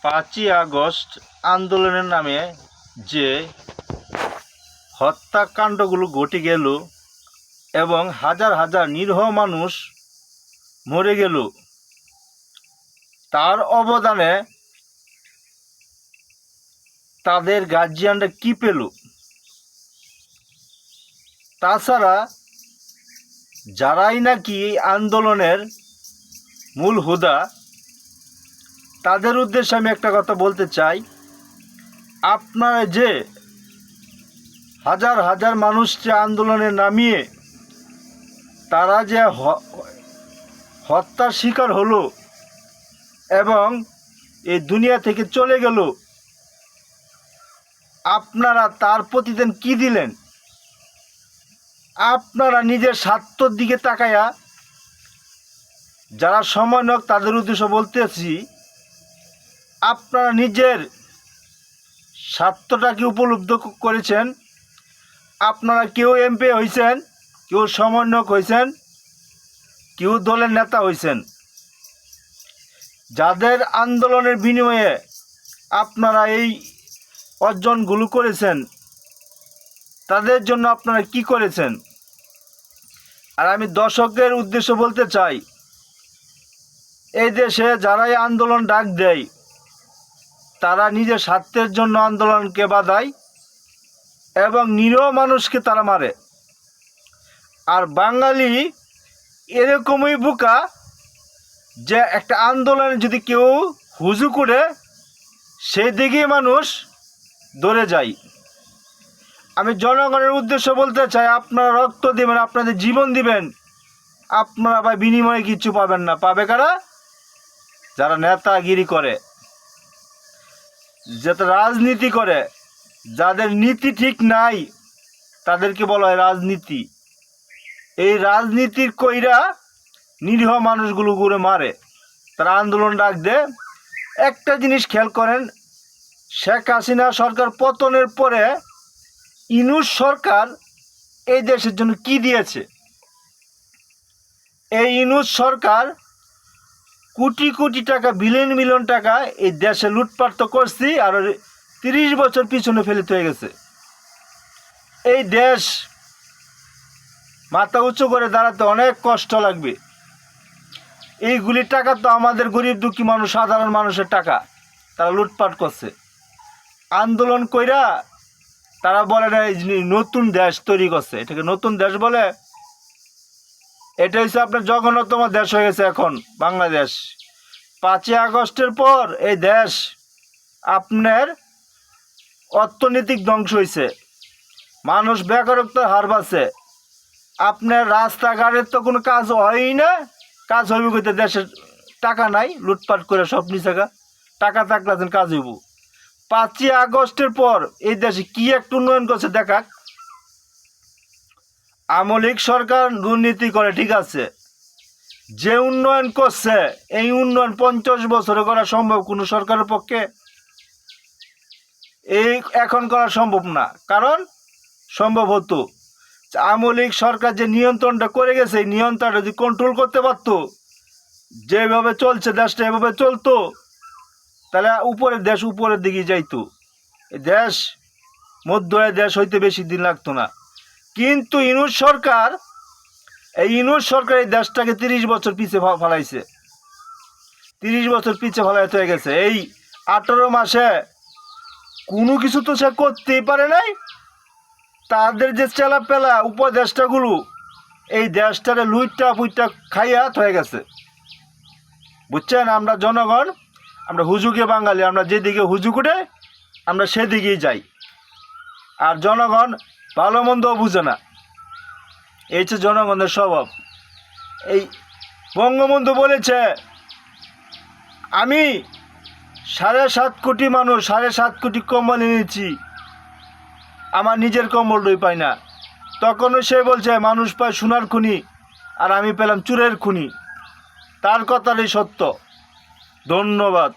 5ই August আন্দোলনের নামে যে হত্যাকাণ্ডগুলো ঘটে গেল এবং হাজার হাজার নিরীহ মানুষ মরে গেল, তার অবদানে তাদের গার্জিয়ানরা কি পেল? তাছাড়া যারাই নাকি এই আন্দোলনের মূল হোদা, তাদের উদ্দেশ্যে আমি একটা কথা বলতে চাই। আপনারা যে হাজার হাজার মানুষকে আন্দোলনে নামিয়ে তারা যে হত্যার শিকার হলো এবং এই দুনিয়া থেকে চলে গেল, আপনারা তার প্রতিদান কি দিলেন? আপনারা নিজের স্বার্থর দিকে তাকায়া, যারা সমন্বয়ক তাদের উদ্দেশ্যে বলতেছি, আপনারা নিজের স্বার্থটাকে উপলব্ধ করেছেন। আপনারা কেউ এমপি হয়েছেন, কেউ সমন্বয়ক হয়েছেন, কেউ দলের নেতা হয়েছেন। যাদের আন্দোলনের বিনিময়ে আপনারা এই অর্জনগুলো করেছেন, তাদের জন্য আপনারা কি করেছেন? আর আমি দর্শকদের উদ্দেশ্য বলতে চাই, এই দেশে যারাই আন্দোলন ডাক দেয়, তারা নিজের স্বার্থের জন্য আন্দোলনকে বাধায় এবং নিরীহ মানুষকে তারা মারে। আর বাঙালি এরকমই বোকা যে একটা আন্দোলনে যদি কেউ হুজু করে, সেই দিকেই মানুষ দৌড়ে যায়। আমি জনগণের উদ্দেশ্য বলতে চাই, আপনারা রক্ত দিবেন, আপনাদের জীবন দিবেন, আপনারা ভাই বিনিময়ে কিছু পাবেন না। পাবে কারা? যারা নেতাগিরি করে, যারা রাজনীতি করে, যাদের নীতি ঠিক নাই, তাদেরকে বলা হয় রাজনীতি। এই রাজনীতির কইরা নিরীহ মানুষগুলো ঘুরে মারে, তারা আন্দোলন ডাক দেয়। একটা জিনিস খেয়াল করেন, শেখ হাসিনা সরকার পতনের পরে ইউনূস সরকার এই দেশের জন্য কি দিয়েছে? এই ইউনূস সরকার কোটি কোটি টাকা, বিলিয়ন বিলিয়ন টাকা এই দেশে লুটপাট তো করছি, আর 30 বছর পিছনে ফেলিতে হয়ে গেছে। এই দেশ মাথা উঁচু করে দাঁড়াতে অনেক কষ্ট লাগবে। এইগুলি টাকা তো আমাদের গরিব দুঃখী মানুষ, সাধারণ মানুষের টাকা, তারা লুটপাট করছে। আন্দোলন কইরা তারা বলে না নতুন দেশ তৈরি করছে, এটাকে নতুন দেশ বলে? এটা হচ্ছে আপনার জঘন্যতম দেশ হয়ে গেছে এখন বাংলাদেশ। 5ই আগস্টের পর এই দেশ আপনার অর্থনৈতিক ধ্বংস হয়েছে, মানুষ বেকারত্বের হার বাড়ছে। আপনার রাস্তাঘাটের তো কোনো কাজ হয়ই না, কাজ হইব কইতে দেশের টাকা নাই, লুটপাট করে সব নিচাকা, টাকা থাকলে কাজ হইব। 5ই আগস্টের পর এই দেশে কি একটু উন্নয়ন করছে দেখাক। আওয়ামী লীগ সরকার দুর্নীতি করে, ঠিক আছে, যে উন্নয়ন করছে এই উন্নয়ন 50 বছরে করা সম্ভব কোনো সরকারের পক্ষে? এই এখন করা সম্ভব না, কারণ সম্ভব হতো আওয়ামী লীগ সরকার যে নিয়ন্ত্রণটা করে গেছে, এই নিয়ন্ত্রণটা যদি কন্ট্রোল করতে পারতো, যেভাবে চলছে দেশটা এভাবে চলতো, তাহলে উপরের দেশ উপরের দিকে যাইতো। এই দেশ মধ্যে দেশ হইতে বেশি দিন লাগতো না। কিন্তু ইউনূস সরকার এই দেশটাকে 30 বছর পিছিয়ে ফেলাইছে, 30 বছর পিছিয়ে ফেলাইতে হয়ে গেছে। এই 18 মাসে কোনো কিছু তো সে করতেই পারে নাই। তাদের যে চেলাপেলা উপদেষ্টাগুলো এই দেশটারে লুইটা পুইটা খাইয়া হয়ে গেছে, বুঝছেন? আমরা জনগণ, আমরা হুজুকে বাঙালি, আমরা যেদিকে হুজু করে আমরা সেদিকেই যাই। আর জনগণ ভালো মন্দ বুঝে না, এই হচ্ছে জনগণের স্বভাব। এই বঙ্গবন্ধু বলেছে, আমি 7.5 কোটি মানুষ, 7.5 কোটি কম্বল এনেছি, আমার নিজের কম্বলটাই পাই না। তখনও সে বলছে মানুষ পায় সোনার খুনি, আর আমি পেলাম চুরের খুনি। তার কথাটাই সত্য। ধন্যবাদ।